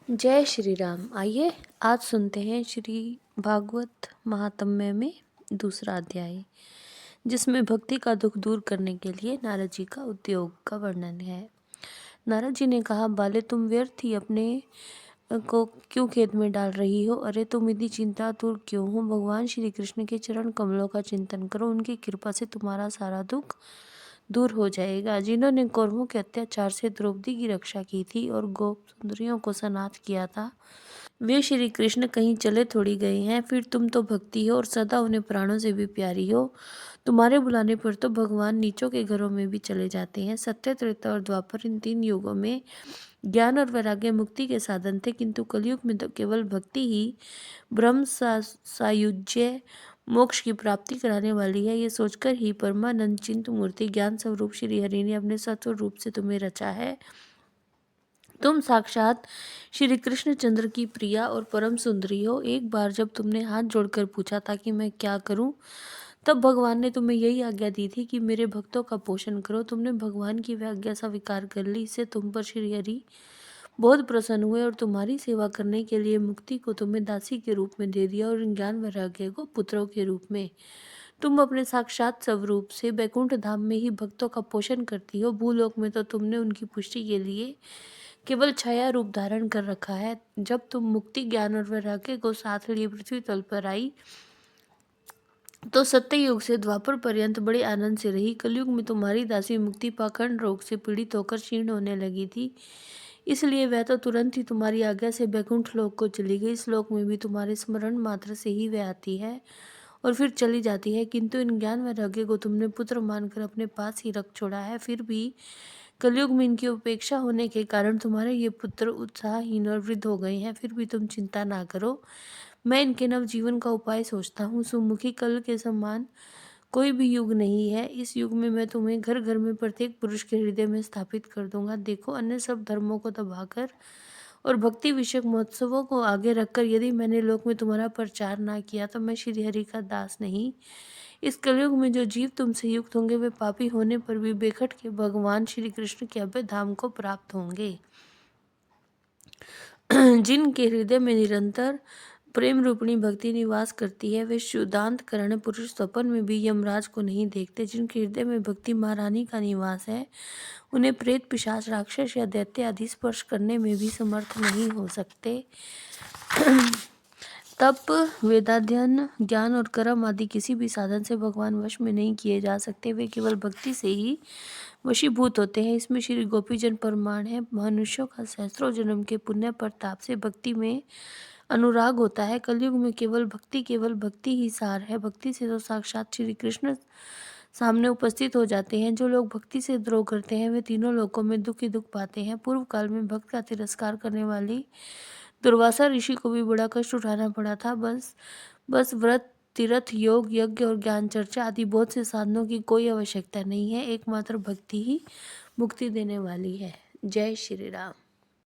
जय श्री राम। आइए आज सुनते हैं श्री भागवत महात्म्य में दूसरा अध्याय, जिसमें भक्ति का दुख दूर करने के लिए नारद जी का उद्योग का वर्णन है। नारद जी ने कहा, बाले तुम व्यर्थ ही अपने को क्यों खेद में डाल रही हो? अरे तुम इतनी चिंतातुर क्यों हो? भगवान श्री कृष्ण के चरण कमलों का चिंतन करो, उनकी कृपा से तुम्हारा सारा दुख दूर हो जाएगा। जिन्होंने कौरवों के अत्याचार से द्रौपदी की रक्षा की थी और गोप सुंदरियों को सनाथ किया था, वे श्री कृष्ण कहीं चले थोड़ी गए हैं। फिर तुम तो भक्ति हो और सदा उन्हें प्राणों से भी प्यारी हो। तुम्हारे बुलाने पर तो भगवान नीचों के घरों में भी चले जाते हैं। सत्य, त्रेता और द्वापर, इन 3 युगों में ज्ञान और वैराग्य मुक्ति के साधन थे, किंतु कलयुग में तो केवल भक्ति ही ब्रह्म सायुज्य मोक्ष की प्राप्ति कराने वाली है। ये सोचकर ही परमानंद चिंत मूर्ति ज्ञान स्वरूप श्री हरि ने अपने सत्व रूप से तुम्हें रचा है। तुम साक्षात श्री कृष्णचंद्र की प्रिया और परम सुंदरी हो। एक बार जब तुमने हाथ जोड़कर पूछा था कि मैं क्या करूं, तब भगवान ने तुम्हें यही आज्ञा दी थी कि मेरे भक्तों का पोषण करो। तुमने भगवान की वह आज्ञा स्वीकार कर ली। इससे तुम पर श्री हरि बहुत प्रसन्न हुए और तुम्हारी सेवा करने के लिए मुक्ति को तुम्हें दासी के रूप में दे दिया और ज्ञान वैराग्य को पुत्रों के रूप में। तुम अपने साक्षात स्वरूप से बैकुंठ धाम में ही भक्तों का पोषण करती हो। भूलोक में तो तुमने उनकी पुष्टि के लिए केवल छाया रूप धारण कर रखा है। जब तुम मुक्ति, ज्ञान और वैराग्य को साथ लिए पृथ्वी तल पर आई, तो सत्य युग से द्वापर पर्यंत बड़े आनंद से रही। कलयुग में तुम्हारी दासी मुक्ति पाखंड रोग से पीड़ित होकर क्षीण होने लगी थी, इसलिए वह तो तुरंत ही तुम्हारी आज्ञा से बैकुंठ लोक को चली गई। इस लोक में भी तुम्हारे स्मरण मात्र से ही वह आती है और फिर चली जाती है, किंतु इन ज्ञान वैराग्य को तुमने पुत्र मानकर अपने पास ही रख छोड़ा है। फिर भी कलयुग में इनकी उपेक्षा होने के कारण तुम्हारे ये पुत्र उत्साहहीन और वृद्ध हो गए हैं। फिर भी तुम चिंता ना करो, मैं इनके नवजीवन का उपाय सोचता हूँ। सुमुखी, कल के समान कोई भी युग नहीं है। इस युग में मैं तुम्हें घर घर में प्रत्येक पुरुष के हृदय में स्थापित कर दूंगा। देखो, अन्य सब धर्मों को दबाकर और भक्ति विषयक महोत्सवों को आगे रखकर यदि मैंने लोक में तुम्हारा प्रचार ना किया तो मैं श्री हरि का दास नहीं। इस कलयुग में जो जीव तुमसे युक्त होंगे वे पापी होने पर भी बेखट के भगवान श्री कृष्ण के अभय धाम को प्राप्त होंगे। जिनके हृदय में निरंतर प्रेम रूपिणी भक्ति निवास करती है, वे शुद्धांत करण पुरुष स्वप्न में भी यमराज को नहीं देखते। जिनके हृदय में भक्ति महारानी का निवास है, उन्हें प्रेत, पिशाच, राक्षस या दैत्य आदि स्पर्श करने में भी समर्थ नहीं हो सकते। तप, वेदाध्ययन, ज्ञान और कर्म आदि किसी भी साधन से भगवान वश में नहीं किए जा सकते। वे केवल भक्ति से ही वशीभूत होते हैं। इसमें श्री गोपीजन प्रमाण है। मनुष्यों का सहस्त्रों जन्म के पुण्य प्रताप से भक्ति में अनुराग होता है। कलयुग में केवल भक्ति ही सार है। भक्ति से तो साक्षात श्री कृष्ण सामने उपस्थित हो जाते हैं। जो लोग भक्ति से द्रोह करते हैं वे तीनों लोकों में दुख ही दुख पाते हैं। पूर्व काल में भक्त का तिरस्कार करने वाली दुर्वासा ऋषि को भी बड़ा कष्ट उठाना पड़ा था। बस व्रत, तीर्थ, योग, यज्ञ और ज्ञान चर्चा आदि बहुत से साधनों की कोई आवश्यकता नहीं है। एकमात्र भक्ति ही मुक्ति देने वाली है। जय श्री राम।